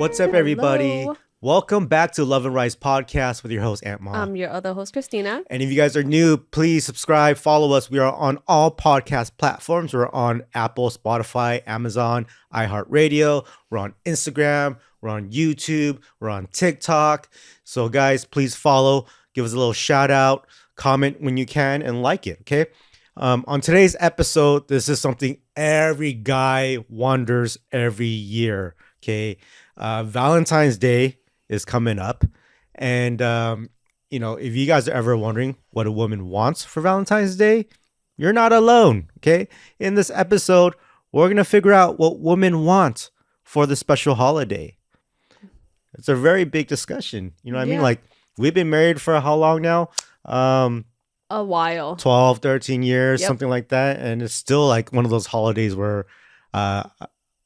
What's up, everybody? Hello. Welcome back to Love and Rice Podcast with your host, Aunt Ma. I'm your other host, Christina. And if you guys are new, please subscribe, follow us. We are on all podcast platforms. We're on Apple, Spotify, Amazon, iHeartRadio. We're on Instagram. We're on YouTube. We're on TikTok. So, guys, please follow. Give us a little shout out. Comment when you can and like it, okay? On today's episode, this is something every guy wonders every year, okay? Valentine's Day is coming up. And, if you guys are ever wondering what a woman wants for Valentine's Day, you're not alone, okay? In this episode, we're going to figure out what women want for the special holiday. It's a very big discussion. You know what I mean? Like, we've been married for how long now? A while. 12, 13 years, Yep. something like that. And it's still like one of those holidays where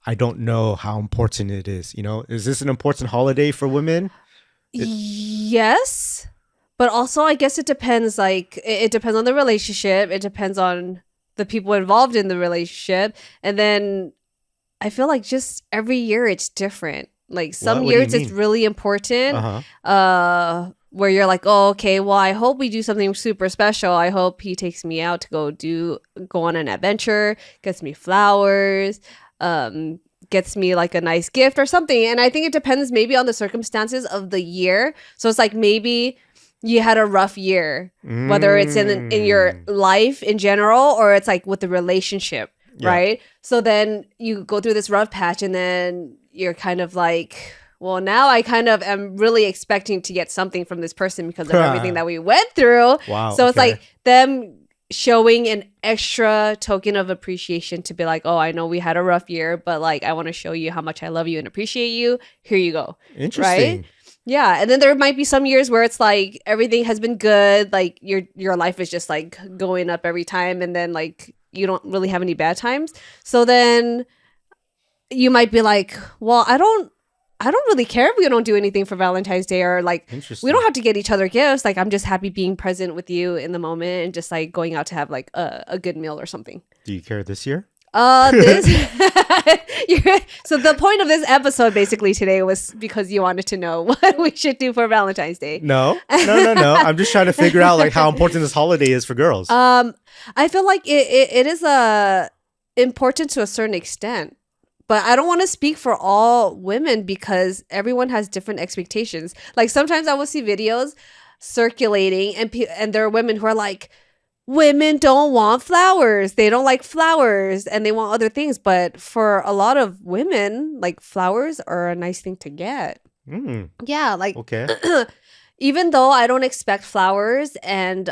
I don't know how important it is. You know, is this an important holiday for women? Yes. But also, I guess it depends. Like, it depends on the relationship. It depends on the people involved in the relationship. And then I feel like just every year it's different. Like, some What do you years it's mean? really important. Uh-huh. Where you're like, oh, okay, well, I hope we do something super special. I hope he takes me out to go on an adventure, gets me flowers, gets me like a nice gift or something. And I think it depends maybe on the circumstances of the year. So it's like maybe you had a rough year, whether it's in your life in general or it's like with the relationship, Yeah. right? So then you go through this rough patch and then you're kind of like, well, now I kind of am really expecting to get something from this person because of everything that we went through. Wow. So it's okay. like them showing an extra token of appreciation to be like, oh, I know we had a rough year, but like I want to show you how much I love you and appreciate you. Here you go. Interesting. Right? Yeah. And then there might be some years where it's like everything has been good. Like your life is just like going up every time. And then like you don't really have any bad times. So then you might be like, well, I don't really care if we don't do anything for Valentine's Day or like we don't have to get each other gifts. Like I'm just happy being present with you in the moment and just like going out to have like a good meal or something. Do you care this year? This so the point of this episode basically today was because you wanted to know what we should do for Valentine's Day. No. I'm just trying to figure out like how important this holiday is for girls. I feel like it is important to a certain extent. But I don't want to speak for all women because everyone has different expectations. Like sometimes I will see videos circulating and there are women who are like, women don't want flowers. They don't like flowers and they want other things. But for a lot of women, like flowers are a nice thing to get. Yeah, like Okay. even though I don't expect flowers and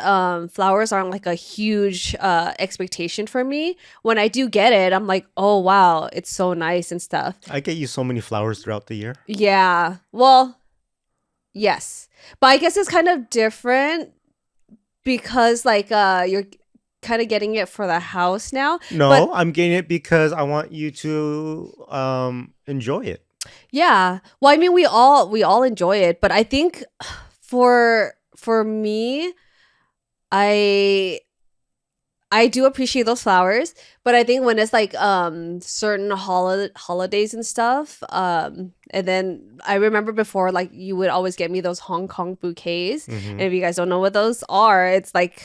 flowers aren't like a huge expectation for me, when I do get it, I'm like, oh, wow, it's so nice and stuff. I get you so many flowers throughout the year. Yeah. Well, yes. But I guess it's kind of different because like you're kind of getting it for the house now. No, But I'm getting it because I want you to enjoy it. yeah. Well, I mean, we all enjoy it. But I think for me, I do appreciate those flowers, but I think when it's like certain holidays and stuff, and then I remember before like you would always get me those Hong Kong bouquets. And if you guys don't know what those are, it's like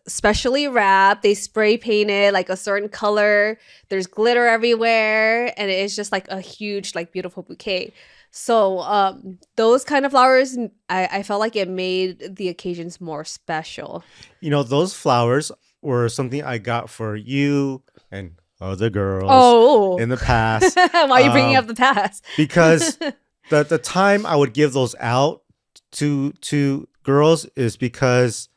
specially wrapped. They spray paint it like a certain color. There's glitter everywhere, and it's just like a huge like beautiful bouquet. So those kind of flowers, I felt like it made the occasions more special. You know, those flowers were something I got for you and other girls in the past. Why are you bringing up the past? Because the time I would give those out to girls is because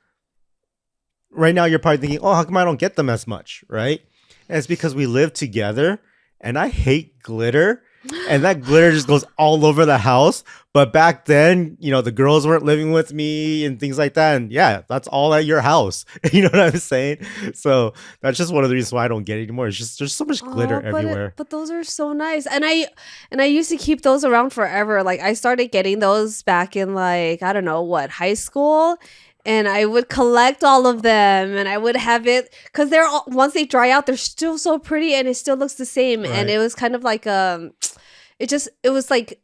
right now you're probably thinking, oh, how come I don't get them as much, right? And it's because we live together and I hate glitter. And that glitter just goes all over the house. But back then, the girls weren't living with me and things like that. And yeah, that's all at your house. You know what I'm saying? So that's just one of the reasons why I don't get it anymore. It's just there's so much glitter everywhere. But those are so nice. And I used to keep those around forever. Like I started getting those back in like, I don't know what, high school. And I would collect all of them and I would have it because once they dry out, they're still so pretty and it still looks the same. Right. And it was kind of like, it was like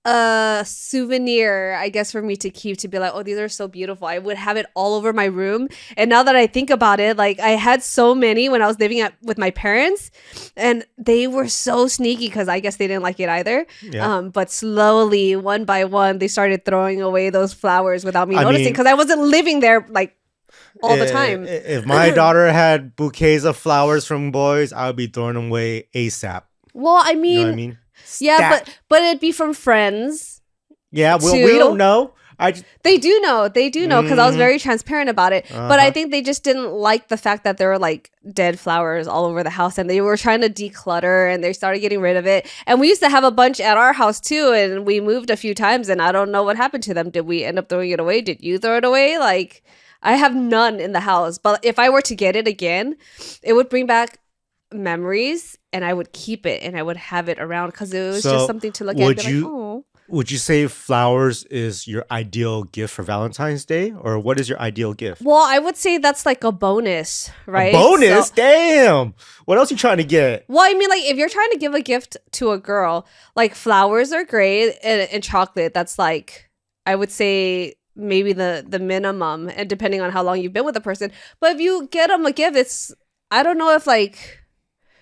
a souvenir, I guess, for me to keep, to be like, oh, these are so beautiful. I would have it all over my room. And now that I think about it, like I had so many when I was living with my parents, and they were so sneaky because I guess they didn't like it either. Yeah. But slowly, one by one, they started throwing away those flowers without me I noticing, mean, because I wasn't living there like all the time. If my daughter had bouquets of flowers from boys, I would be throwing them away ASAP. Well, I You know mean, what I mean? yeah, Stat. but it'd be from friends. Yeah, well, Two. we don't know. They do know because I was very transparent about it. But I think they just didn't like the fact that there were like dead flowers all over the house, and they were trying to declutter, and they started getting rid of it. And we used to have a bunch at our house too, and we moved a few times, and I don't know what happened to them. Did we end up throwing it away? Did you throw it away? Like, I have none in the house, but if I were to get it again, it would bring back memories, and I would keep it, and I would have it around because it was just something to look at. And be like, oh. Would you say flowers is your ideal gift for Valentine's Day, or what is your ideal gift? Well, I would say that's like a bonus, right? A bonus? Damn. What else are you trying to get? Well, I mean, like if you're trying to give a gift to a girl, like flowers are great, and chocolate, that's like, I would say maybe the minimum, and depending on how long you've been with a person. But if you get them a gift, it's, I don't know if like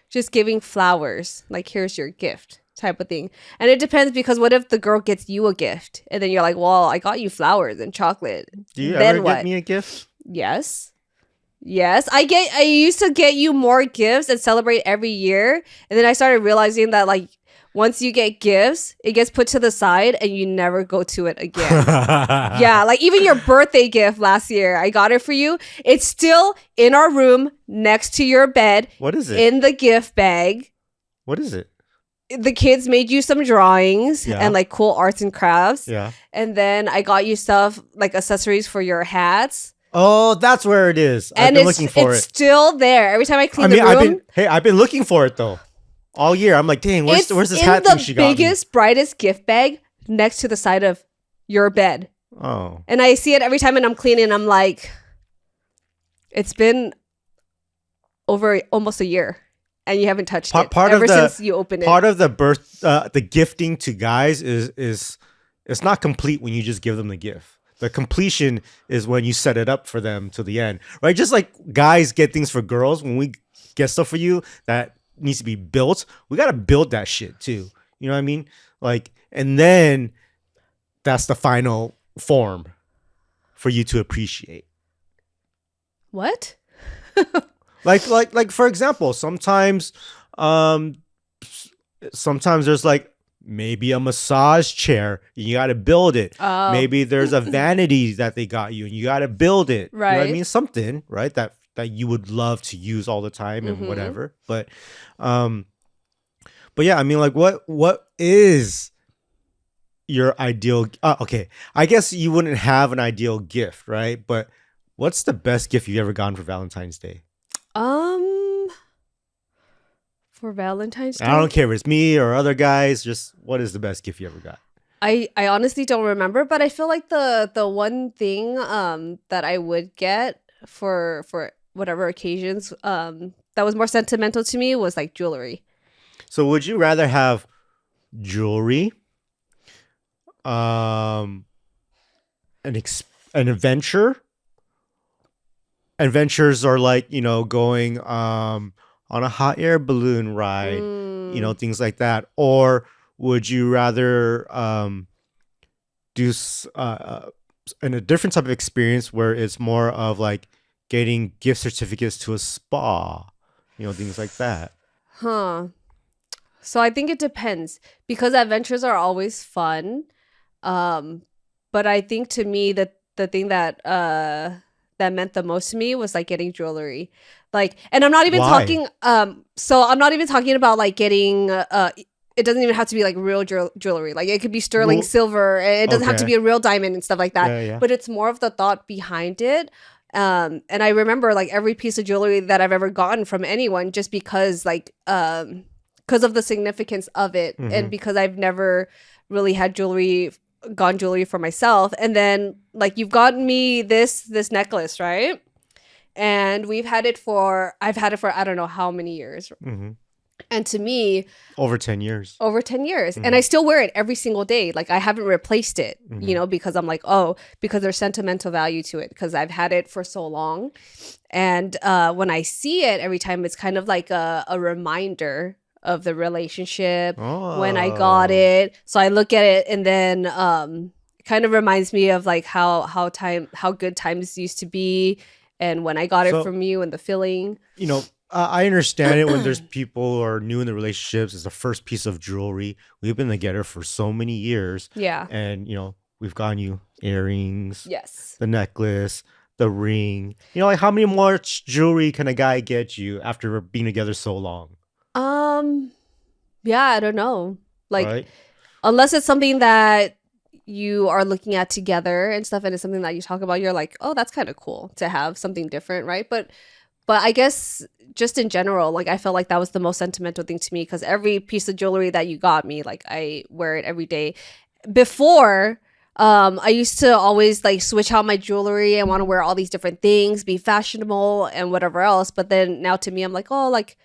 just giving flowers, like here's your gift type of thing. And it depends, because what if the girl gets you a gift and then you're like, well, I got you flowers and chocolate. Do you then ever what? get me a gift? Yes. I used to get you more gifts and celebrate every year. And then I started realizing that like once you get gifts, it gets put to the side and you never go to it again. Yeah, like even your birthday gift last year, I got it for you. It's still in our room next to your bed. What is it? In the gift bag. What is it? The kids made you some drawings and like cool arts and crafts. Yeah. And then I got you stuff like accessories for your hats. Oh, that's where it is. I've been looking for it. It's still there. Every time I clean the room. I've been looking for it though. All year. I'm like, dang, where's this hat thing she got me? It's in the biggest, brightest gift bag next to the side of your bed. Oh. And I see it every time, and I'm cleaning. I'm like, it's been over almost a year. And you haven't touched it ever since you opened it. Part of the gifting to guys is it's not complete when you just give them the gift. The completion is when you set it up for them to the end, right? Just like guys get things for girls, when we get stuff for you that needs to be built, we got to build that shit too. You know what I mean? Like, and then that's the final form for you to appreciate. What? Like for example, sometimes there's like maybe a massage chair, you got to build it. Oh. Maybe there's a vanity that they got you and you got to build it. Right. You know what I mean? Something, right? That you would love to use all the time and whatever. But yeah, I mean, like what is your ideal? Okay, I guess you wouldn't have an ideal gift, right? But what's the best gift you've ever gotten for Valentine's Day? For Valentine's Day? I don't care if it's me or other guys. Just what is the best gift you ever got? I honestly don't remember, but I feel like the one thing that I would get for whatever occasions that was more sentimental to me was like jewelry. So would you rather have jewelry, an adventure? Adventures are like, you know, going on a hot air balloon ride, you know, things like that. Or would you rather do in a different type of experience where it's more of like getting gift certificates to a spa, you know, things like that? So I think it depends, because adventures are always fun. But I think to me that the thing that meant the most to me was like getting jewelry. Like, and I'm not even talking, so I'm not even talking about like getting, it doesn't even have to be like real jewelry. Like it could be sterling silver. It doesn't have to be a real diamond and stuff like that. Yeah. But it's more of the thought behind it. And I remember like every piece of jewelry that I've ever gotten from anyone, just because like, because of the significance of it. And because I've never really had gotten jewelry for myself. And then like you've gotten me this necklace, right? And I've had it for I don't know how many years. And And to me, Over 10 years. over 10 years. And I still wear it every single day. Like I haven't replaced it, because I'm like, oh, because there's sentimental value to it because I've had it for so long. And when I see it every time, it's kind of like a reminder of the relationship when I got it. So I look at it and then it kind of reminds me of like how good times used to be and when I got it from you and the feeling. I understand it when there's people who are new in the relationships. It's the first piece of jewelry. We've been together for so many years. Yeah. And, we've gotten you earrings. Yes. The necklace, the ring. Like how many more jewelry can a guy get you after being together so long? Yeah, I don't know. Like, right? Unless it's something that you are looking at together and stuff and it's something that you talk about, you're like, oh, that's kind of cool to have something different, right? But I guess just in general, like I felt like that was the most sentimental thing to me because every piece of jewelry that you got me, like I wear it every day. Before, I used to always like switch out my jewelry and want to wear all these different things, be fashionable and whatever else. But then now to me, I'm like, oh, like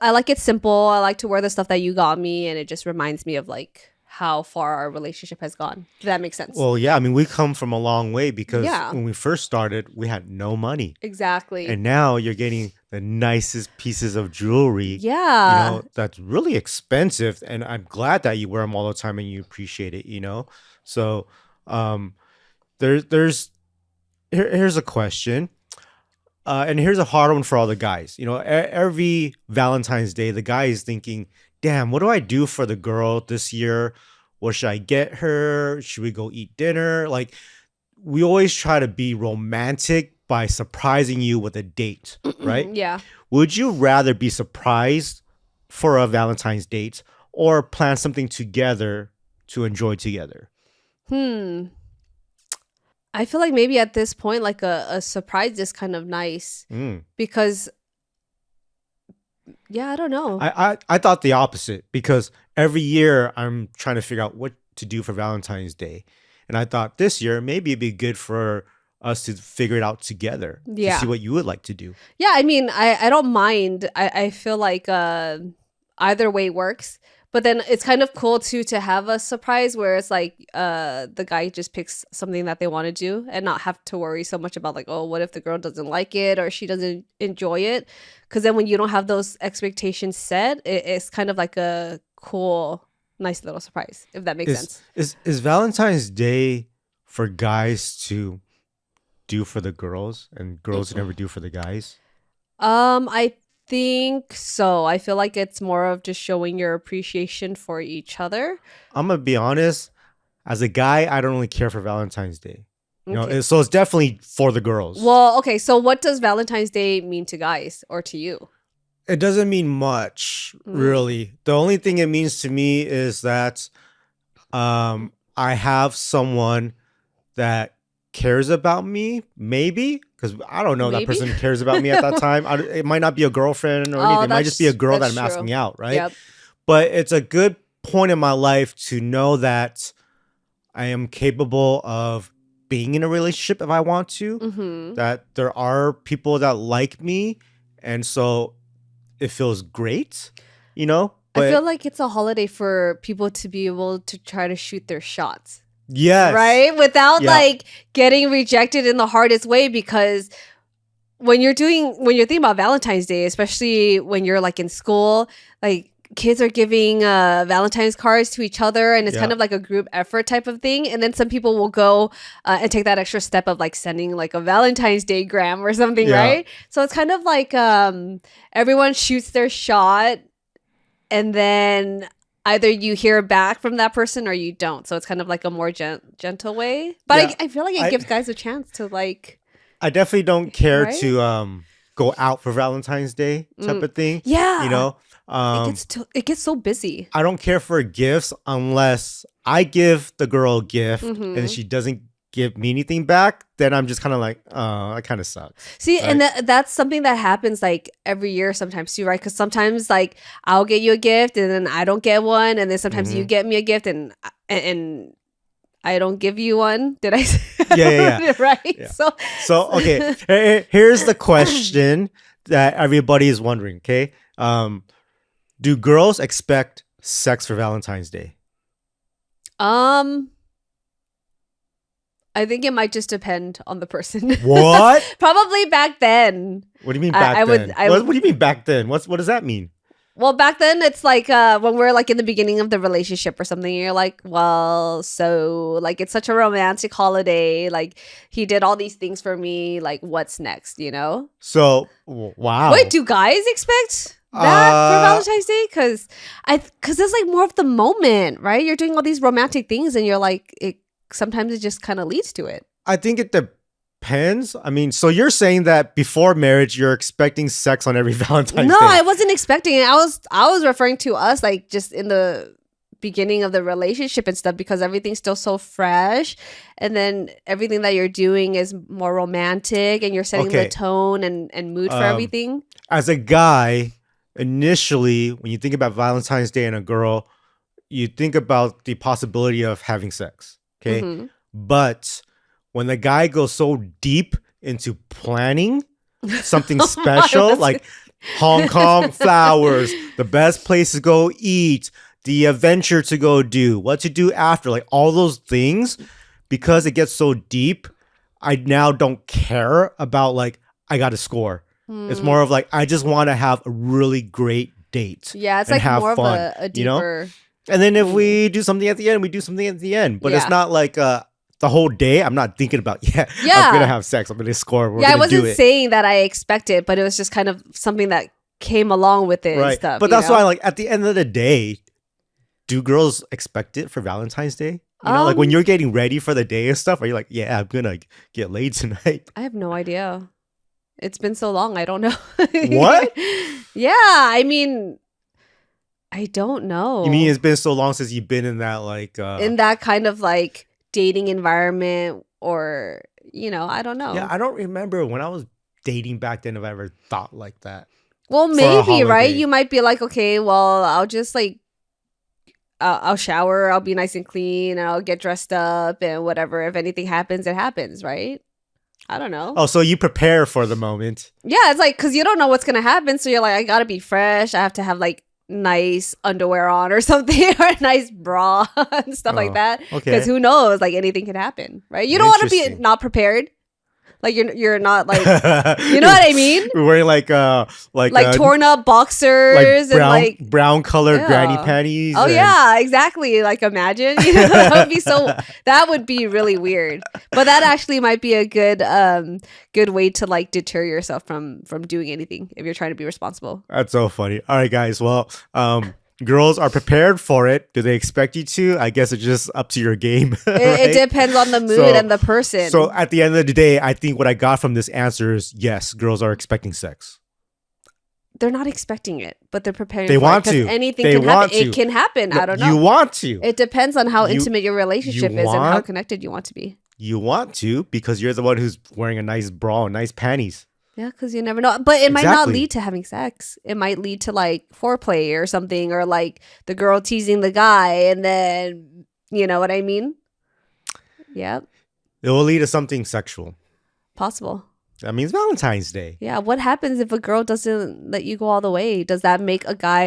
I like it simple. I like to wear the stuff that you got me. And it just reminds me of like how far our relationship has gone. If that makes sense. Well, yeah. I mean, we come from a long way because Yeah. when we first started, we had no money. Exactly. And now you're getting the nicest pieces of jewelry. Yeah. That's really expensive. And I'm glad that you wear them all the time and you appreciate it, So here's a question. And here's a hard one for all the guys. Every Valentine's Day, the guy is thinking, damn, what do I do for the girl this year? What should I get her? Should we go eat dinner? Like, we always try to be romantic by surprising you with a date, right? Yeah. Would you rather be surprised for a Valentine's date or plan something together to enjoy together? I feel like maybe at this point, like a surprise is kind of nice because, yeah, I don't know. I thought the opposite because every year I'm trying to figure out what to do for Valentine's Day. And I thought this year, maybe it'd be good for us to figure it out together to see what you would like to do. Yeah, I mean, I don't mind. I feel like either way works. But then it's kind of cool too to have a surprise where it's like the guy just picks something that they want to do and not have to worry so much about like, oh, what if the girl doesn't like it or she doesn't enjoy it? Because then when you don't have those expectations set, it's kind of like a cool, nice little surprise, if that makes sense. Is Valentine's Day for guys to do for the girls and girls to never do for the guys? I think so. I feel like it's more of just showing your appreciation for each other. I'm gonna be honest. As a guy, I don't really care for Valentine's Day. Okay. So it's definitely for the girls. Well, okay. So what does Valentine's Day mean to guys or to you? It doesn't mean much, really. The only thing it means to me is that I have someone that cares about me, maybe, because I don't know that person cares about me at that time. It might not be a girlfriend or anything. It might just be a girl that I'm asking out, right? Yep. But it's a good point in my life to know that I am capable of being in a relationship if I want to, that there are people that like me. And so it feels great, But I feel like it's a holiday for people to be able to try to shoot their shots. Yes. Right? Without like getting rejected in the hardest way, because when you're thinking about Valentine's Day, especially when you're like in school, like kids are giving Valentine's cards to each other and it's kind of like a group effort type of thing. And then some people will go and take that extra step of like sending like a Valentine's Day gram or something, right? So it's kind of like everyone shoots their shot and then either you hear back from that person or you don't. So it's kind of like a more gentle way. But I feel like it gives guys a chance to like... I definitely don't care to go out for Valentine's Day type of thing. Yeah. It gets so busy. I don't care for gifts unless I give the girl a gift and she doesn't give me anything back. Then I'm just kind of like, oh, that kind of sucks. See, right? And that's something that happens like every year sometimes too, right? Because sometimes like I'll get you a gift and then I don't get one. And then sometimes you get me a gift and I don't give you one. Did I say yeah. right? Yeah. So okay, here's the question that everybody is wondering, okay? Do girls expect sex for Valentine's Day? I think it might just depend on the person. What? Probably back then. What do you mean back then? What do you mean back then? What does that mean? Well, back then it's like when we're like in the beginning of the relationship or something, you're like, well, so like it's such a romantic holiday. Like he did all these things for me. Like what's next, you know? So, wow. Wait, do guys expect that for Valentine's Day? Because it's like more of the moment, right? You're doing all these romantic things and you're like, sometimes it just kind of leads to it. I think it depends. I mean, so you're saying that before marriage, you're expecting sex on every Valentine's Day? No, I wasn't expecting it. I was referring to us like just in the beginning of the relationship and stuff because everything's still so fresh, and then everything that you're doing is more romantic, and you're setting the tone and mood for everything. As a guy, initially, when you think about Valentine's Day and a girl, you think about the possibility of having sex. Okay. Mm-hmm. But when the guy goes so deep into planning something special, like Hong Kong flowers, the best place to go eat, the adventure to go do, what to do after, like all those things, because it gets so deep, I now don't care about like, I got to score. It's more of like, I just want to have a really great date. Yeah, it's like more fun, of a deeper... You know? And then if we do something at the end, we do something at the end. But it's not like the whole day. I'm not thinking about, I'm going to have sex. I'm going to score. I wasn't saying that I expected, but it was just kind of something that came along with it and stuff. But that's why, like, at the end of the day, do girls expect it for Valentine's Day? You know, like when you're getting ready for the day and stuff, are you like, yeah, I'm going to get laid tonight? I have no idea. It's been so long. I don't know. What? Yeah. I mean... I don't know. You mean it's been so long since you've been in that like in that kind of like dating environment, or you know, I don't know. Yeah, I don't remember when I was dating back then if I ever thought like that. Well, maybe, right? You might be like, okay, well, I'll just like I'll shower, I'll be nice and clean, and I'll get dressed up and whatever. If anything happens, it happens, right? I don't know. Oh, so you prepare for the moment. Yeah, it's like because you don't know what's gonna happen, so you're like, I gotta be fresh. I have to have like nice underwear on or something, or a nice bra and stuff like that, because who knows, like anything can happen, right? You don't want to be not prepared, like you're not like you know what I mean. We're wearing like torn up boxers, like brown, and like brown colored granny panties. Oh yeah, exactly. Like imagine, you know, that would be really weird. But that actually might be a good way to like deter yourself from doing anything if you're trying to be responsible. That's so funny. All right, guys. Well, girls are prepared for it. Do they expect you to? I guess it's just up to your game. Right? It depends on the mood and the person. So at the end of the day, I think what I got from this answer is yes, girls are expecting sex. They're not expecting it, but they're preparing. They want to. Anything can happen. It can happen. I don't know. You want to. It depends on how intimate your relationship is and how connected you want to be. You want to because you're the one who's wearing a nice bra and nice panties. Yeah, because you never know. But it might not lead to having sex. It might lead to like foreplay or something, or like the girl teasing the guy, and then you know what I mean? Yeah. It will lead to something sexual. Possible. That means Valentine's Day. Yeah. What happens if a girl doesn't let you go all the way? Does that make a guy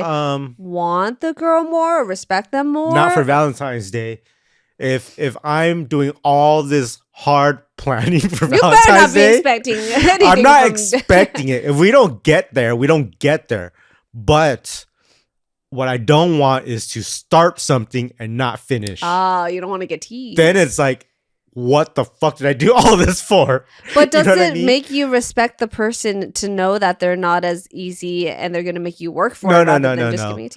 want the girl more or respect them more? Not for Valentine's Day. If I'm doing all this hard planning for Valentine's Day, you better not be expecting anything. I'm not expecting it. If we don't get there, we don't get there. But what I don't want is to start something and not finish. You don't want to get teased. Then it's like, what the fuck did I do all this for? But does it make you respect the person to know that they're not as easy and they're going to make you work for it? No.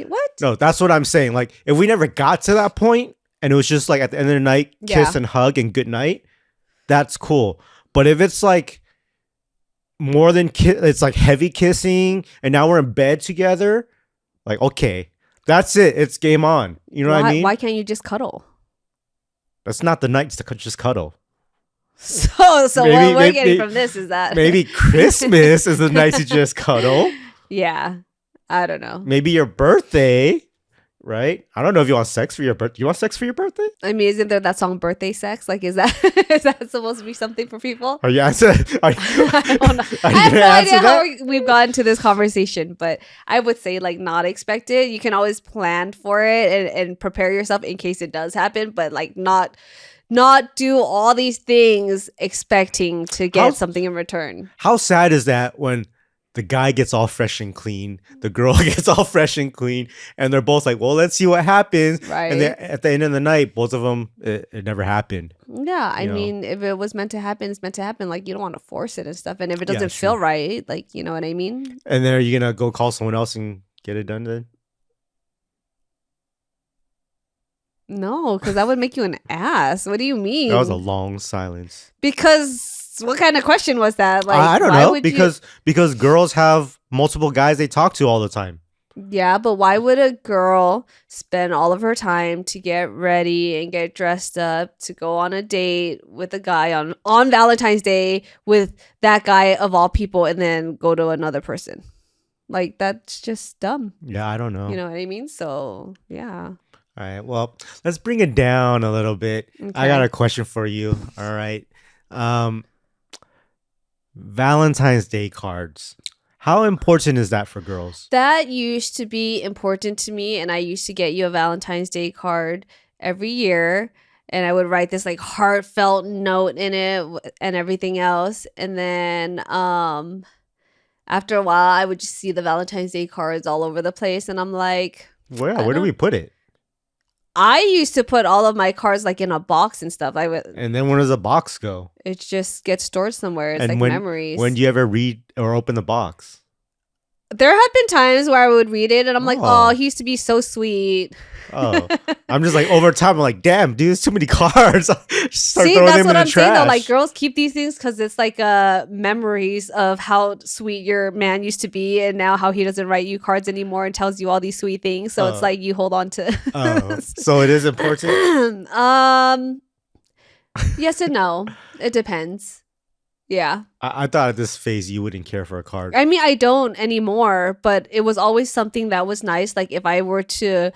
What? No, that's what I'm saying. Like, if we never got to that point and it was just like at the end of the night, kiss and hug and good night, that's cool. But if it's like more than it's like heavy kissing and now we're in bed together, like, okay, that's it. It's game on. You know what I mean? Why can't you just cuddle? That's not the night to just cuddle. So what we're getting from this is that maybe Christmas is the night to just cuddle. Yeah, I don't know. Maybe your birthday, right? I don't know if you want sex for your birthday. You want sex for your birthday? I mean, isn't there that song "Birthday Sex"? Like, is that is that supposed to be something for people? Are you answer? Are you, I don't know. are I you have gonna no answer idea how that? we've gotten to this conversation, but I would say like not expect it. You can always plan for it and prepare yourself in case it does happen, but like not do all these things expecting to get How something in return. how sad is that when the guy gets all fresh and clean, the girl gets all fresh and clean, and they're both like, "Well, let's see what happens." Right. And then at the end of the night, both of them, it never happened. Yeah, I You know. mean, if it was meant to happen, it's meant to happen. Like, you don't want to force it and stuff. And if it Yeah, doesn't true. feel right, like, you know what I mean? And then are you gonna go call someone else and get it done then? No, because that would make you an ass. What do you mean? That was a long silence. Because what kind of question was that? Like, I don't why know would because girls have multiple guys they talk to all the time. Yeah, but why would a girl spend all of her time to get ready and get dressed up to go on a date with a guy on Valentine's Day with that guy of all people and then go to another person? Like, that's just dumb. Yeah, I don't know. You know what I mean? So, yeah. All right. Well, let's bring it down a little bit. I got Okay. a question for you. All right. Valentine's Day cards. How important is that for girls? That used to be important to me, and I used to get you a Valentine's Day card every year, and I would write this like heartfelt note in it and everything else. And then after a while, I would just see the Valentine's Day cards all over the place, and I'm like, Where do we put it? I used to put all of my cards like in a box and stuff. And then where does the box go? It just gets stored somewhere. It's And like when memories. when do you ever read or open the box? There have been times where I would read it and I'm like, Oh. oh, he used to be so sweet. Oh, I'm just like over time. I'm like, damn, dude, it's too many cards. Start See, throwing that's them what in I'm the saying though. trash. Like, girls keep these things because it's like memories of how sweet your man used to be, and now how he doesn't write you cards anymore and tells you all these sweet things. So it's Oh. like you hold on to. Oh, so it is important. Yes and no. It depends. Yeah. I thought at this phase you wouldn't care for a card. I mean, I don't anymore, but it was always something that was nice. Like if I were to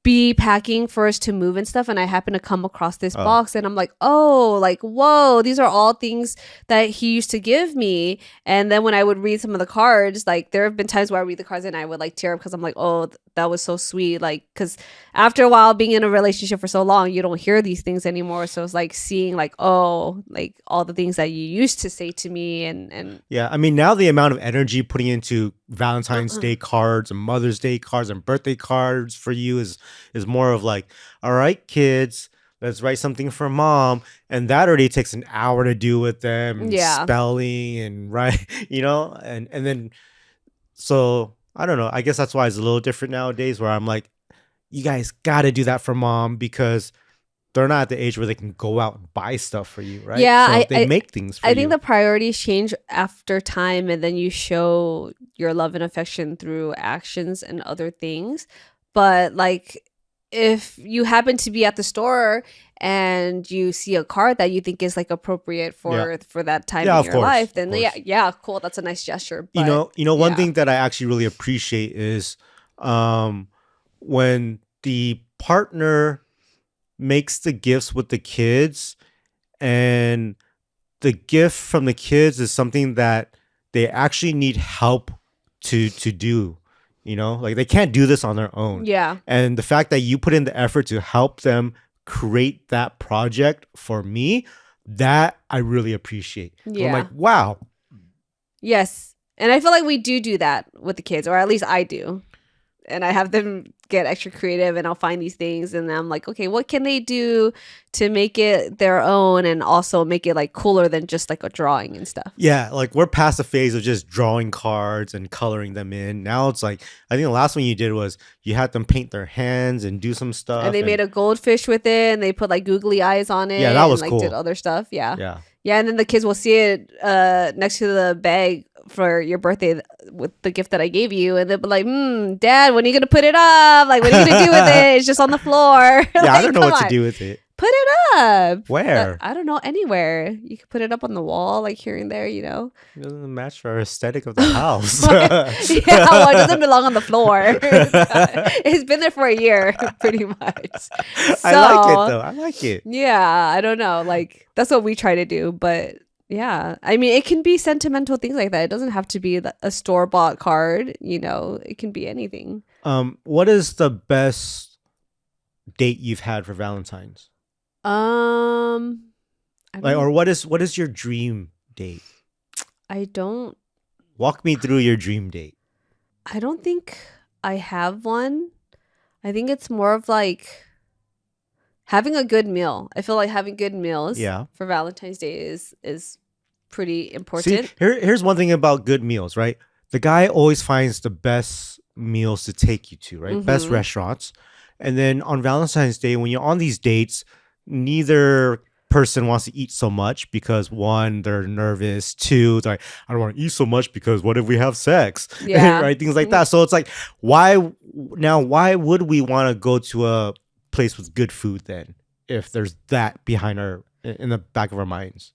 be packing for us to move and stuff, and I happen to come across this Oh. box, and I'm like, oh, like, whoa, these are all things that he used to give me. And then when I would read some of the cards, like there have been times where I read the cards and I would like tear up because I'm like, oh, that was so sweet. Like, because after a while being in a relationship for so long, you don't hear these things anymore. So it's like seeing like, oh, like all the things that you used to say to me and Yeah, I mean now the amount of energy putting into Valentine's Day cards and Mother's Day cards and birthday cards for you is more of like, all right, kids, let's write something for mom, and that already takes an hour to do with them, and Yeah. spelling and write, and then so I don't know. I guess that's why it's a little different nowadays, where I'm like, you guys got to do that for mom because they're not at the age where they can go out and buy stuff for you, right? Yeah, so they I- make things for I you. think the priorities change after time, and then you show your love and affection through actions and other things. But like, if you happen to be at the store and you see a card that you think is like appropriate for that time Yeah, in of your course, life, of then course. yeah, cool. That's a nice gesture. But One yeah. thing that I actually really appreciate is when the partner makes the gifts with the kids, and the gift from the kids is something that they actually need help to do. Like they can't do this on their own. Yeah. And the fact that you put in the effort to help them create that project for me, that I really appreciate. So Yeah. I'm like, wow. Yes. And I feel like we do that with the kids, or at least I do. And I have them get extra creative, and I'll find these things, and I'm like, okay, what can they do to make it their own and also make it like cooler than just like a drawing and stuff. Yeah, like we're past the phase of just drawing cards and coloring them in. Now it's like, I think the last one you did was you had them paint their hands and do some stuff. And they made a goldfish with it, and they put like googly eyes on it. Yeah, that was and, like, cool. did other stuff. Yeah. Yeah. Yeah, and then the kids will see it next to the bag for your birthday with the gift that I gave you, and they'll be like, Dad, when are you gonna put it up? Like, what are you gonna do with it? It's just on the floor. Yeah, Like, I don't know come what to on. do with it. Put it up. Where? I don't know, anywhere. You could put it up on the wall, like here and there, you know. It doesn't match our aesthetic of the house. Yeah, well, it doesn't belong on the floor. It's been there for a year, pretty much. So, I like it though. I like it. yeah, I don't know. Like, that's what we try to do. But yeah, I mean, it can be sentimental things like that. It doesn't have to be a store-bought card, you know. It can be anything. What is the best date you've had for Valentine's? I Like, don't, or what is your dream date? I don't Walk me through your dream date. I don't think I have one. I think it's more of like having a good meal. I feel like having good meals Yeah. for Valentine's Day is pretty See, important. here's one thing about good meals, right? The guy always finds the best meals to take you to, right? Best restaurants. And then on Valentine's Day, when you're on these dates, neither person wants to eat so much because one, they're nervous. Two, they're like, I don't want to eat so much because what if we have sex? Yeah. Right? Things like that. So it's like, why would we want to go to a place with good food then if there's that behind in the back of our minds?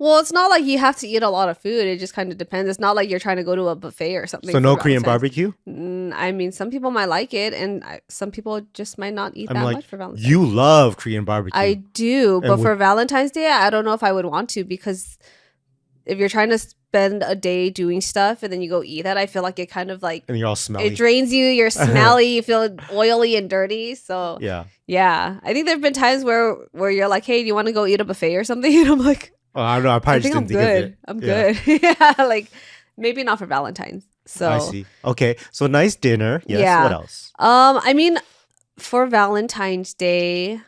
Well, it's not like you have to eat a lot of food. It just kind of depends. It's not like you're trying to go to a buffet or something. So no for Korean Valentine's. barbecue? I mean, some people might like it, and some people just might not eat I'm that like, much for Valentine's. you love Korean barbecue. I do, but And for Valentine's Day, I don't know if I would want to, because if you're trying to spend a day doing stuff and then you go eat that, I feel like it kind of like and you're all smelly. it drains you. You're smelly. You feel oily and dirty. So Yeah. I think there've been times where you're like, hey, do you want to go eat a buffet or something? And I'm like, Oh, I don't know. I probably I think just I'm didn't think of good. it. I'm Yeah. good. Yeah, like maybe not for Valentine's. So I see. Okay. So nice dinner. Yes. Yeah. What else? I mean, for Valentine's Day,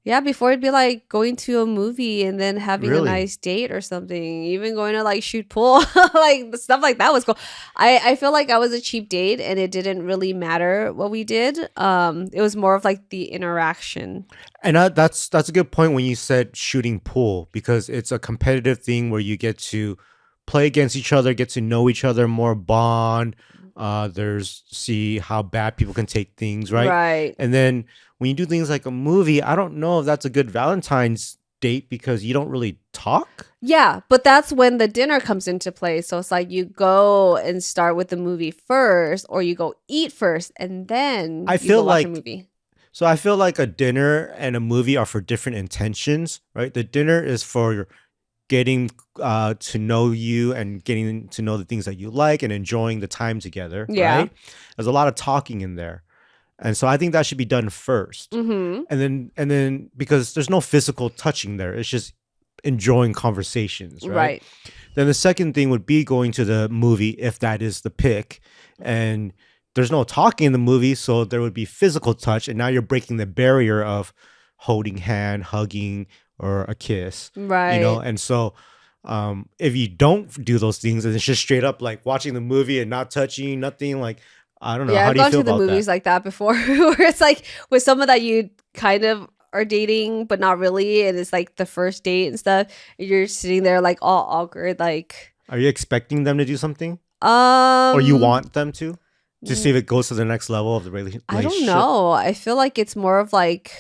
yeah, before it'd be like going to a movie and then having Really? a nice date or something, even going to like shoot pool, like stuff like that was cool. I feel like I was a cheap date and it didn't really matter what we did. It was more of like the interaction. And that's a good point when you said shooting pool, because it's a competitive thing where you get to play against each other, get to know each other more, bond. There's see how bad people can take things, right? Right. And then when you do things like a movie, I don't know if that's a good Valentine's date because you don't really talk. Yeah, but that's when the dinner comes into play. So it's like you go and start with the movie first, or you go eat first, and then I you feel go watch like a movie. So I feel like a dinner and a movie are for different intentions, right? The dinner is for getting to know you and getting to know the things that you like and enjoying the time together, Yeah. right? There's a lot of talking in there. And so I think that should be done first. Mm-hmm. And then because there's no physical touching there, it's just enjoying conversations, right? Right. Then the second thing would be going to the movie if that is the pick. And there's no talking in the movie, so there would be physical touch, and now you're breaking the barrier of holding hand, hugging, or a kiss. Right. You know, and so if you don't do those things and it's just straight up like watching the movie and not touching, nothing, like I don't know. Yeah, How I've do you gone feel to the about movies that? like that before, where it's like with someone that you kind of are dating, but not really, and it's like the first date and stuff. And you're sitting there like all awkward, like. Are you expecting them to do something, Or you want them to see if it goes to the next level of the relationship? I don't know. I feel like it's more of like,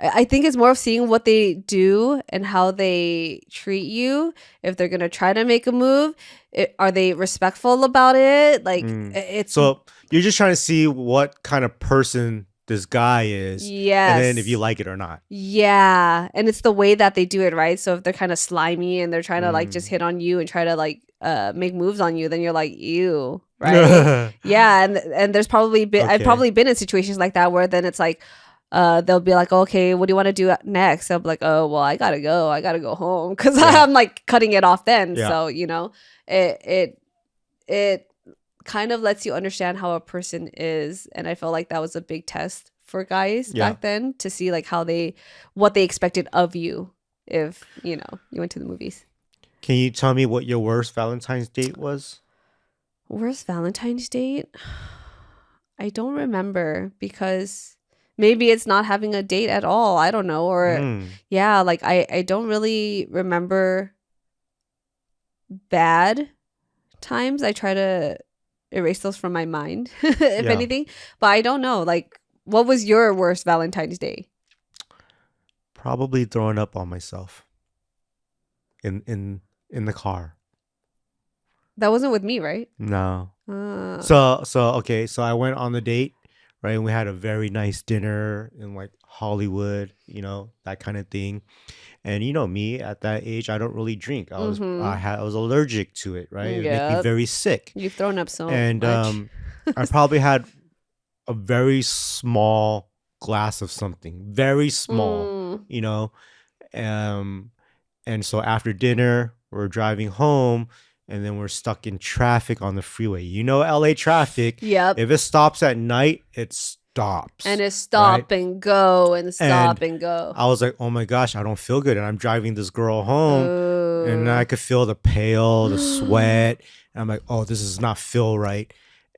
I think it's more of seeing what they do and how they treat you. If they're gonna try to make a move, are they respectful about it? Like it's So you're just trying to see what kind of person this guy is, yes, and then if you like it or not. Yeah, and it's the way that they do it, right? So if they're kind of slimy and they're trying to like just hit on you and try to like make moves on you, then you're like, ew, right? Yeah, and there's probably been I've Okay. probably been in situations like that where then it's like they'll be like, okay, what do you want to do next? I'll be like, oh well, I gotta go home, because Yeah. I'm like cutting it off then. Yeah. So you know, it kind of lets you understand how a person is, and I felt like that was a big test for guys Yeah. back then, to see like what they expected of you if you went to the movies. Can you tell me what your worst Valentine's date was? Worst Valentine's date? I don't remember, because maybe it's not having a date at all. I don't know. Or yeah, like I don't really remember bad times. I try to erase those from my mind, if Yeah. anything. But I don't know. Like, what was your worst Valentine's Day? Probably throwing up on myself in the car. That wasn't with me, right? No. Uh, So okay, so I went on the date, right? And we had a very nice dinner in like Hollywood, that kind of thing. And me at that age, I don't really drink. mm-hmm. I was allergic to it, right? It would make me Yep. very sick. You've thrown up so And much. I probably had a very small glass of something, very small, Mm. you know. Um and so after dinner, we're driving home and then we're stuck in traffic on the freeway. LA traffic, Yep. if it stops at night, it stops. And it's right? stop and go and And stop and go. I was like, oh my gosh, I don't feel good. And I'm driving this girl home and I Oh. could feel the pale, the sweat. And I'm like, oh, this does not feel right.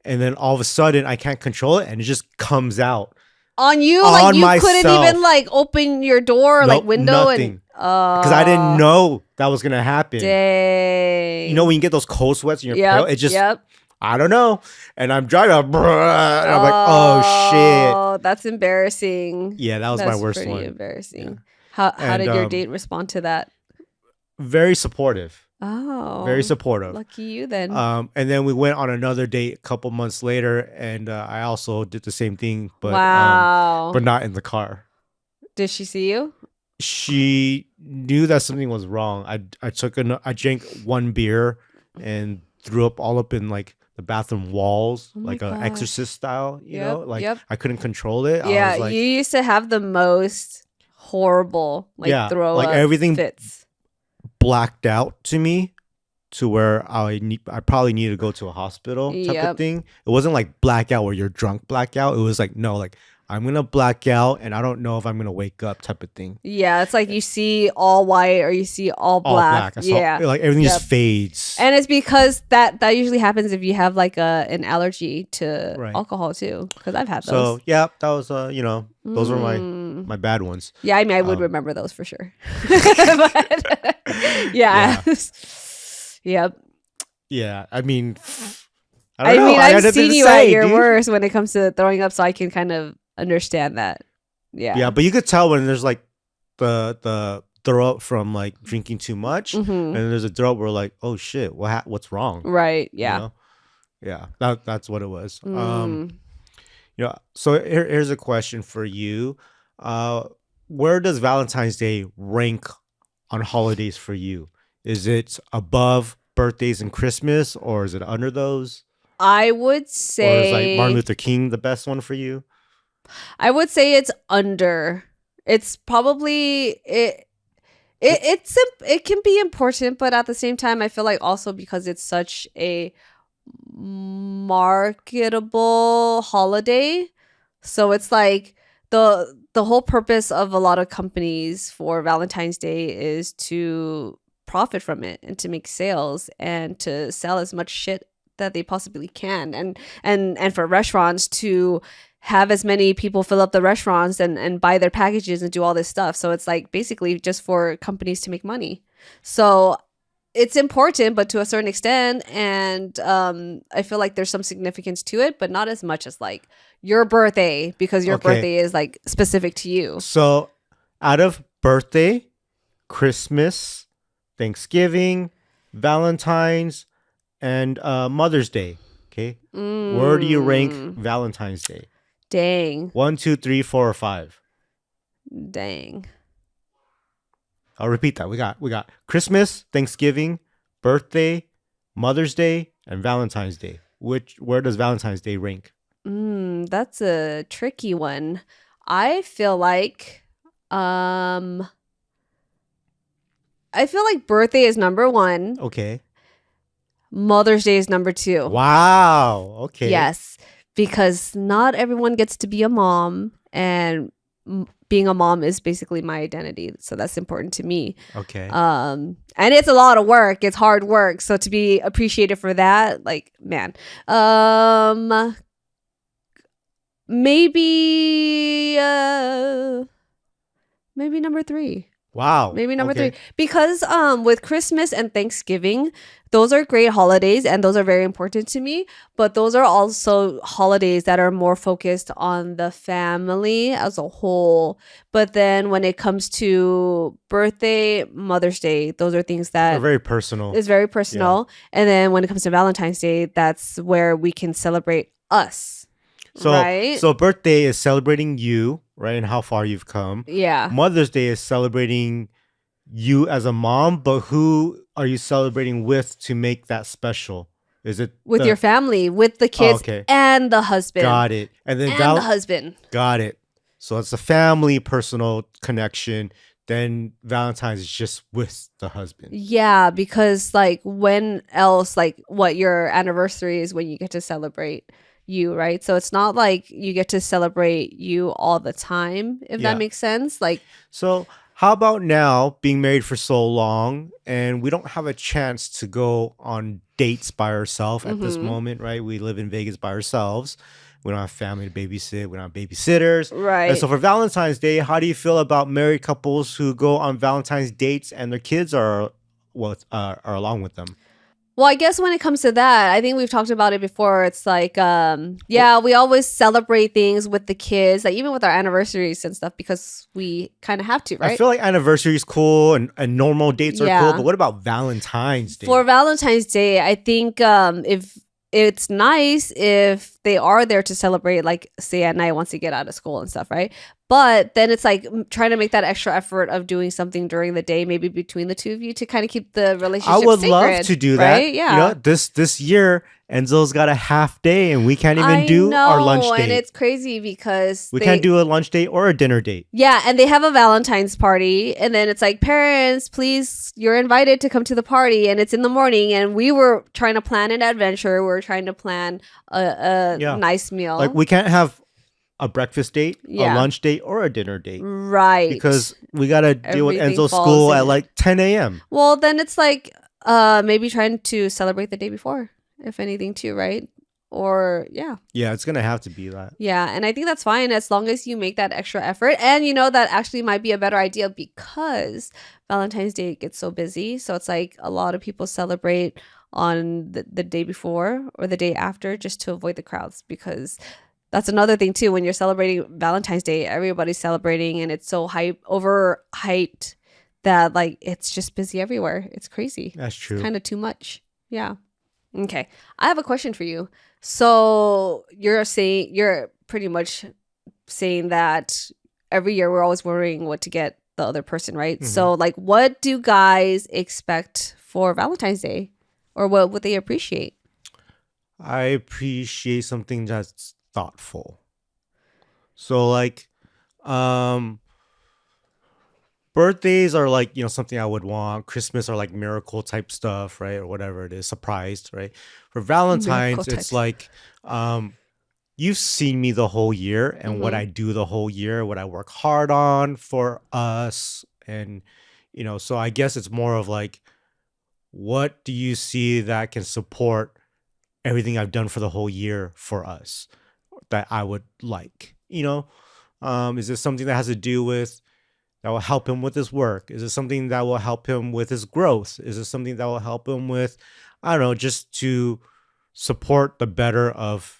And then all of a sudden I can't control it and it just comes out On you, like on you couldn't myself. even like open your door, or, like Nope, window, nothing. and Because I didn't know that was going to happen. Dang. When you get those cold sweats and you're Yep. pale, it just, Yep. I don't know. And I'm driving, and I'm like, oh shit. That's embarrassing. Yeah, that was That's my worst pretty one. embarrassing. How And, did your date respond to that? Very supportive. Oh, Very supportive. lucky you then. And then we went on another date a couple months later, and I also did the same thing, but wow. but not in the car. Did she see you? She knew that something was wrong. I drank one beer and threw up all up in like the bathroom walls, Oh my like an gosh. exorcist style. Yep. I couldn't control it. Yeah, I was like, you used to have the most horrible throw like up everything fits. blacked out to me, to where I probably need to go to a hospital type Yep. of thing. It wasn't like blackout where you're drunk blackout. It was like, no, like I'm gonna black out and I don't know if I'm gonna wake up type of thing. Yeah, it's like you see all white or you see all black. All black. Yeah. Like everything Yep. just fades. And it's because that usually happens if you have like an allergy to Right. alcohol too. Because I've had those. So yeah, that was those were my bad ones. Yeah, I mean, I would remember those for sure. But, yeah. Yep. Yeah, I mean, I don't know. mean, I had I've nothing seen to you say, at your dude. worst when it comes to throwing up, so I can kind of understand that. Yeah. Yeah, but you could tell when there's like the throw up from like drinking too much, Mhm. and then there's a throw up where like, oh shit, what's wrong? Right. Yeah. Yeah, that's what it was. Mm. So here's a question for you. Where does Valentine's Day rank on holidays for you? Is it above birthdays and Christmas, or is it under those? I would Or say is like Martin Luther King the best one for you? I would say it's under. It's probably it can be important, but at the same time, I feel like also because it's such a marketable holiday, so it's like the whole purpose of a lot of companies for Valentine's Day is to profit from it and to make sales and to sell as much shit that they possibly can, and for restaurants to have as many people fill up the restaurants and buy their packages and do all this stuff. So it's like basically just for companies to make money. So it's important, but to a certain extent. And I feel like there's some significance to it, but not as much as like your birthday, because your Okay. birthday is like specific to you. So out of birthday, Christmas, Thanksgiving, Valentine's, and Mother's Day. Okay. Where do you rank Valentine's Day? Dang. 1, 2, 3, 4, or 5? Dang. I'll repeat that. We got Christmas, Thanksgiving, birthday, Mother's Day, and Valentine's Day. Where does Valentine's Day rank? That's a tricky one. I feel like birthday is number 1. Okay. Mother's Day is number 2. Wow. Okay. Yes, because not everyone gets to be a mom, and being a mom is basically my identity. So that's important to me. Okay. And it's a lot of work. It's hard work. So to be appreciated for that, like, man, maybe number 3. Wow. Maybe number three. Okay. Because with Christmas and Thanksgiving, those are great holidays and those are very important to me. But those are also holidays that are more focused on the family as a whole. But then when it comes to birthday, Mother's Day, those are things They're that very personal. is very Yeah. personal. And then when it comes to Valentine's Day, that's where we can celebrate us. So Right? so birthday is celebrating you, right, and how far you've come. Yeah. Mother's Day is celebrating you as a mom, but who are you celebrating with to make that special? Is it With your the family, with the oh, kids okay. and the husband. Got it. And then And the husband. got it. So it's a family personal connection. Then Valentine's is just with the husband. Yeah, because like when else, like what your anniversary is when you get to celebrate you, right? So it's not like you get to celebrate you all the time, if that Yeah. makes sense. Like, So how about now being married for so long and we don't have a chance to go on dates by ourselves at this mhm. moment, right? We live in Vegas by ourselves. We don't have family to babysit. We don't have babysitters. And Right. so for Valentine's Day, how do you feel about married couples who go on Valentine's dates and their kids are are along with them? Well, I guess when it comes to that, I think we've talked about it before. It's like, yeah, we always celebrate things with the kids, like even with our anniversaries and stuff, because we kind of have to, I right? feel like anniversary is cool and normal dates are cool, Yeah. but what about Valentine's Day? For Valentine's Day, I think if it's nice if they are there to celebrate, like say at night once they get out of school and stuff, right? But then it's like trying to make that extra effort of doing something during the day, maybe between the two of you to kind of keep the relationship I would sacred, love to do that. right? Yeah. You know, this year Enzo's got a half day and we can't even I do know, our lunch and date. it's crazy because We can't do a lunch date or a dinner date. yeah, and they have a Valentine's party, and then it's like, parents, please, you're invited to come to the party, and it's in the morning, and we were trying to plan an adventure. We were trying to plan a Yeah. nice meal. Like we can't have a breakfast date, Yeah. a lunch date, or a dinner date right. because we gotta deal with Everything Enzo's falls school in at it. like 10 a.m. Well, then it's like maybe trying to celebrate the day before, if anything, too, right? Or yeah. Yeah, it's gonna have to be that. Yeah, and I think that's fine as long as you make that extra effort. And you know that actually might be a better idea because Valentine's Day gets so busy. So it's like a lot of people celebrate on the day before or the day after just to avoid the crowds, because that's another thing too. When you're celebrating Valentine's Day, everybody's celebrating and it's so overhyped that like it's just busy everywhere. It's crazy. That's true. Kind of too much. Yeah. Okay. I have a question for you. So you're pretty much saying that every year we're always worrying what to get the other person, right? Mhm. So like what do guys expect for Valentine's Day? Or what would they appreciate? I appreciate something that's thoughtful. So like birthdays are like, you know, something I would want. Christmas are like miracle type stuff, right? Or whatever it is, surprised, right? For Valentine's, Miracle it's type. like you've seen me the whole year and what Mhm. I do the whole year, what I work hard on for us. And, you know, so I guess it's more of like, what do you see that can support everything I've done for the whole year for us that I would like? You know, is this something that has to do with that will help him with his work? Is it something that will help him with his growth? Is it something that will help him with, I don't know, just to support the better of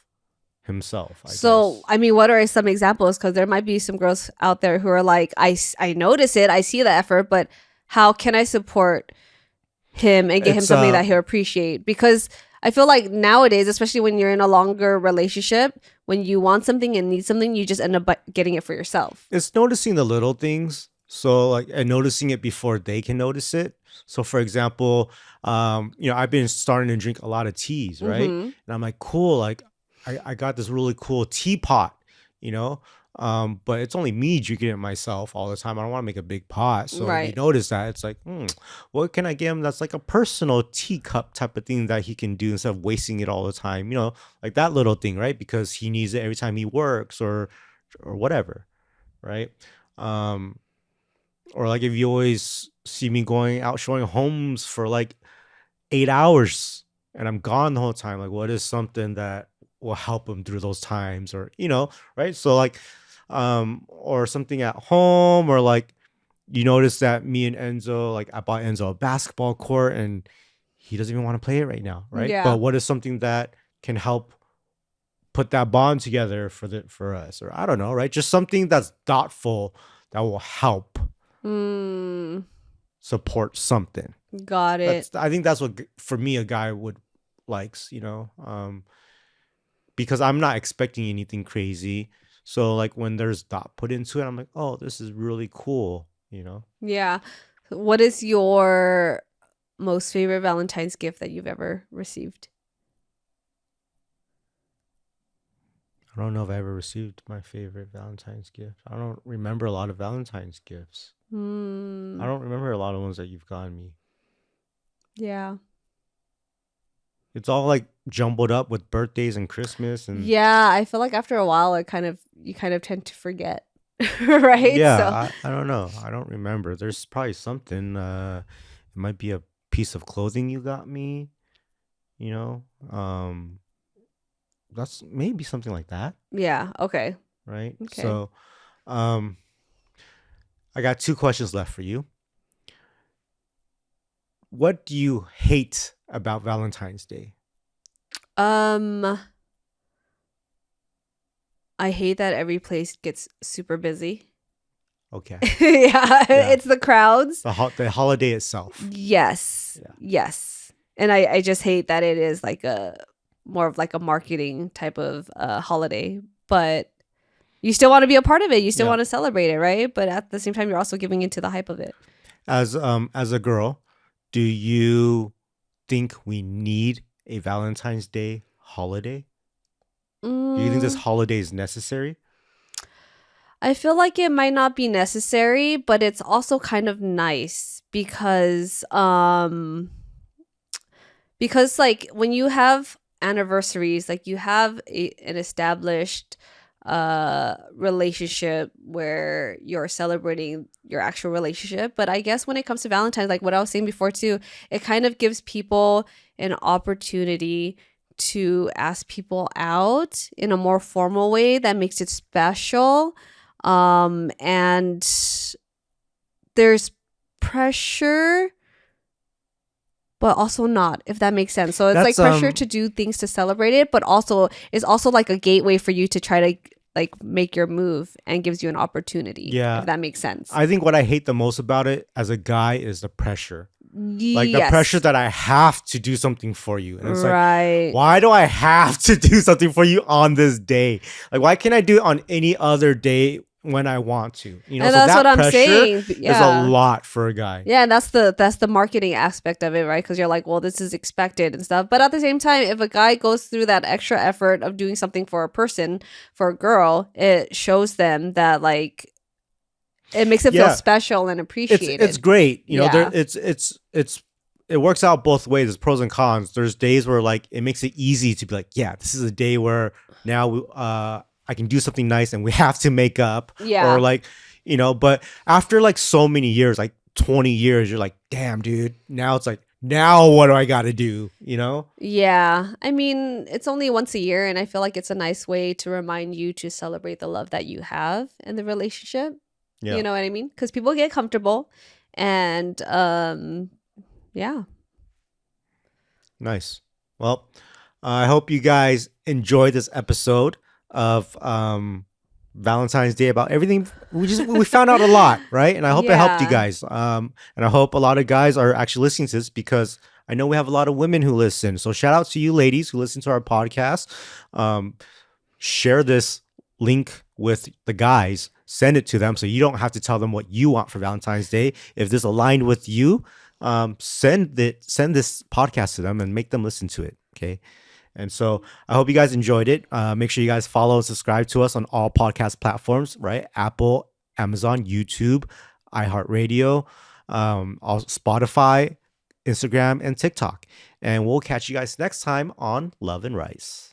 himself, I So, guess. I mean, what are some examples? Because there might be some girls out there who are like, I notice it, I see the effort, but how can I support him and get him It's something that he'll appreciate? Because I feel like nowadays, especially when you're in a longer relationship, when you want something and need something, you just end up getting it for yourself. it's noticing the little things. So like and noticing it before they can notice it. So for example, you know, I've been starting to drink a lot of teas, right? Mhm. And I'm like, cool, like I got this really cool teapot, you know. But it's only me drinking it myself all the time. I don't want to make a big pot. So when you Right. notice that, it's like, what can I give him that's like a personal teacup type of thing that he can do instead of wasting it all the time, you know, like that little thing, right? Because he needs it every time he works or whatever, right? Um, or like if you always see me going out showing homes for like 8 hours and I'm gone the whole time, like what is something that will help him through those times, or you know, right? So like or something at home, or like you notice that me and Enzo, like I bought Enzo a basketball court and he doesn't even want to play it right now, right? Yeah. But what is something that can help put that bond together for us? Or I don't know, right? Just something that's thoughtful that will help Mm, support something. got it. I think that's what for me a guy would likes, because I'm not expecting anything crazy. So like when there's thought put into it, I'm like, oh, this is really cool, Yeah. What is your most favorite Valentine's gift that you've ever received? I don't know if I ever received my favorite Valentine's gift. I don't remember a lot of Valentine's gifts. I Hmm. don't remember a lot of ones that you've gotten me. Yeah. It's all like jumbled up with birthdays and Christmas and Yeah, I feel like after a while you kind of tend to forget. Right? yeah, So, I don't know. I don't remember. There's probably something. It might be a piece of clothing you got me, you know. That's maybe something like that, yeah, okay. right? Okay. So, um, I got two questions left for you. What do you hate about Valentine's Day? Um, I hate that every place gets super busy. Okay. Yeah, Yeah. it's the crowds. The holiday itself. Yes. Yeah. Yes. And I just hate that it is like a more of like a marketing type of holiday, but you still want to be a part of it. You still Yeah. want to celebrate it, right? But at the same time, you're also giving into the hype of it. As a girl, do you think we need a Valentine's Day holiday? Do you think this Mm, holiday is necessary? I feel like it might not be necessary, but it's also kind of nice because like when you have anniversaries, like you have an established relationship where you're celebrating your actual relationship. But I guess when it comes to Valentine's, like what I was saying before too, it kind of gives people an opportunity to ask people out in a more formal way that makes it special. And there's pressure but also not, if that makes sense. So it's like That's pressure to do things to celebrate it, but also it's also like a gateway for you to try to like make your move and gives you an opportunity. Yeah. If that makes sense. I think what I hate the most about it as a guy is the pressure. Like the Yes. pressure that I have to do something for you. And it's like, Right. why do I have to do something for you on this day? Like, why can't I do it on any other day when I want to? And so that's that what I'm pressure saying. is Yeah. a lot for a guy. Yeah, and that's the marketing aspect of it, right? Because you're like, well, this is expected and stuff. But at the same time, if a guy goes through that extra effort of doing something for a person, for a girl, it shows them that like it makes it feel Yeah. special and appreciated. It's great. You know, Yeah. it works out both ways. There's pros and cons. There's days where like it makes it easy to be like, yeah, this is a day where now I can do something nice and we have to make up. Yeah. Or like, but after like so many years, like 20 years, you're like, damn, dude. Now it's like, now what do I got to do? Yeah. I mean, it's only once a year, and I feel like it's a nice way to remind you to celebrate the love that you have in the relationship. Yeah. You know what I mean? Because people get comfortable, and yeah. Nice. Well, I hope you guys enjoyed this episode of Valentine's Day about everything. We found out a lot, right? And I hope it helped you Yeah. guys. And I hope a lot of guys are actually listening to this because I know we have a lot of women who listen. So shout out to you ladies who listen to our podcast. Share this link with the guys. Send it to them so you don't have to tell them what you want for Valentine's Day. If this aligned with you, send this podcast to them and make them listen to it. Okay. And so I hope you guys enjoyed it. Make sure you guys follow and subscribe to us on all podcast platforms, right? Apple, Amazon, YouTube, iHeartRadio, Spotify, Instagram, and TikTok. And we'll catch you guys next time on Love and Rice.